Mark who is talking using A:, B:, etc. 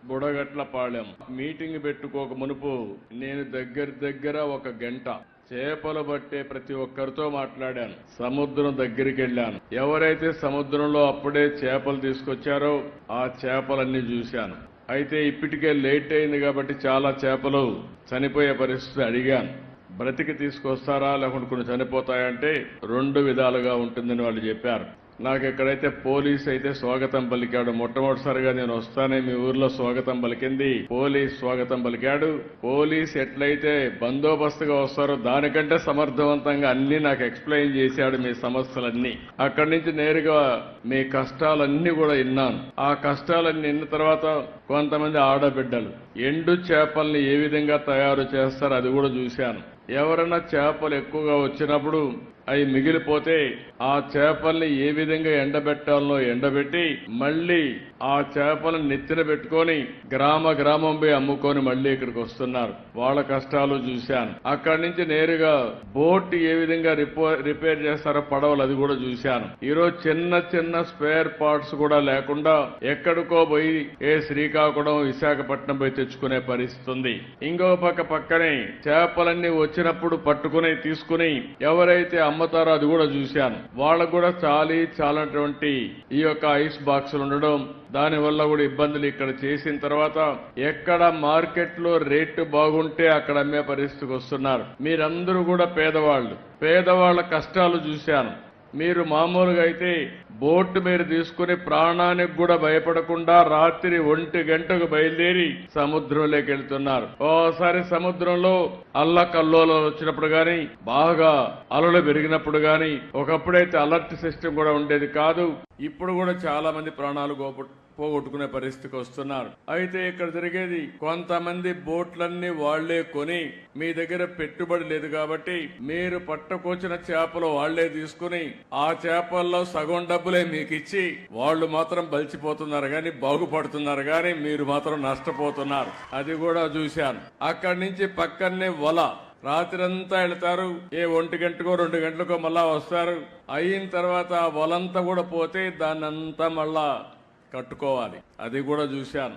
A: బుడగట్లపాళెం meeting పెట్టుకోక మునుపు నేను దగ్గర ఒక గంట చేపలు పట్టే ప్రతి ఒక్కరితో మాట్లాడాను. సముద్రం దగ్గరికి వెళ్ళాను. ఎవరైతే సముద్రంలో అప్పుడే చేపలు తీసుకొచ్చారో ఆ చేపలన్నీ చూశాను. అయితే ఇప్పటికే లేట్ అయింది కాబట్టి చాలా చేపలు చనిపోయే పరిస్థితి. అడిగాను, బ్రతికి తీసుకొస్తారా లేకుంటే కొన్ని చనిపోతాయంటే 2 విధాలుగా ఉంటుందని వాళ్ళు చెప్పారు. నాకు ఎక్కడైతే పోలీస్ అయితే స్వాగతం పలికాడు. మొట్టమొదటిసారిగా నేను వస్తానే మీ ఊర్లో స్వాగతం పలికింది పోలీస్ స్వాగతం పలికాడు. పోలీస్ ఎట్లయితే బందోబస్తుగా వస్తారో దానికంటే సమర్థవంతంగా అన్ని నాకు ఎక్స్ప్లెయిన్ చేశాడు. మీ సమస్యలన్నీ అక్కడి నుంచి నేరుగా మీ కష్టాలన్నీ కూడా విన్నాను. ఆ కష్టాలన్నీ విన్న తర్వాత కొంతమంది ఆడబిడ్డలు ఎండు చేపల్ని ఏ విధంగా తయారు చేస్తారో అది కూడా చూశాను. ఎవరైనా చేపలు ఎక్కువగా వచ్చినప్పుడు అవి మిగిలిపోతే ఆ చేపల్ని ఏ విధంగా ఎండబెట్టాలో ఎండబెట్టి మళ్లీ ఆ చేపలను నెత్తిన పెట్టుకొని గ్రామం పోయి అమ్ముకొని మళ్లీ ఇక్కడికి వస్తున్నారు. వాళ్ళ కష్టాలు చూశాను. అక్కడి నుంచి నేరుగా బోట్ ఏ విధంగా రిపేర్ చేస్తారో పడవలు అది కూడా చూశాను. ఈరోజు చిన్న స్పేర్ పార్ట్స్ కూడా లేకుండా ఎక్కడికో పోయి శ్రీకాకుళం విశాఖపట్నం పోయి తెచ్చుకునే పరిస్థితి ఉంది. ఇంకో పక్కనే చేపలన్నీ వచ్చినప్పుడు పట్టుకుని తీసుకుని ఎవరైతే అమ్ముతారో అది కూడా చూశాను. వాళ్ళకు కూడా చాలటువంటి ఈ యొక్క ఐస్ బాక్సులు ఉండడం, దానివల్ల కూడా ఇబ్బందులు ఇక్కడ చేసిన తర్వాత ఎక్కడ మార్కెట్ లో రేటు బాగుంటే అక్కడ అమ్మే పరిస్థితికి వస్తున్నారు. మీరందరూ కూడా పేదవాళ్ల కష్టాలు చూశాను. మీరు మామూలుగా అయితే బోటు మీరు తీసుకుని ప్రాణానికి కూడా భయపడకుండా రాత్రి 1 గంటకు బయలుదేరి సముద్రంలోకి వెళ్తున్నారు. ఓసారి సముద్రంలో అల్లకల్లోలాలు వచ్చినప్పుడు గాని, బాగా అలలు పెరిగినప్పుడు గాని, ఒకప్పుడైతే అలర్ట్ సిస్టమ్ కూడా ఉండేది కాదు. ఇప్పుడు కూడా చాలా మంది ప్రాణాలు పోగొట్టుకునే పరిస్థితికి వస్తున్నారు. అయితే ఇక్కడ జరిగేది కొంతమంది బోట్లన్నీ వాళ్లే కొని మీ దగ్గర పెట్టుబడి లేదు కాబట్టి మీరు పట్టుకొచ్చిన చేపలు వాళ్లే తీసుకుని ఆ చేపల్లో సగం డబ్బులే మీకు ఇచ్చి వాళ్ళు మాత్రం బలిచిపోతున్నారు గాని బాగుపడుతున్నారు గాని మీరు మాత్రం నష్టపోతున్నారు. అది కూడా చూశాను. అక్కడి నుంచి పక్కనే వల రాత్రంతా వెళ్తారు. 1 గంటకో 2 గంటలకో మళ్ళా వస్తారు. అయిన తర్వాత ఆ వలంతా కూడా పోతే దాన్నంతా మళ్ళా కట్టుకోవాలి. అది కూడా చూశాను.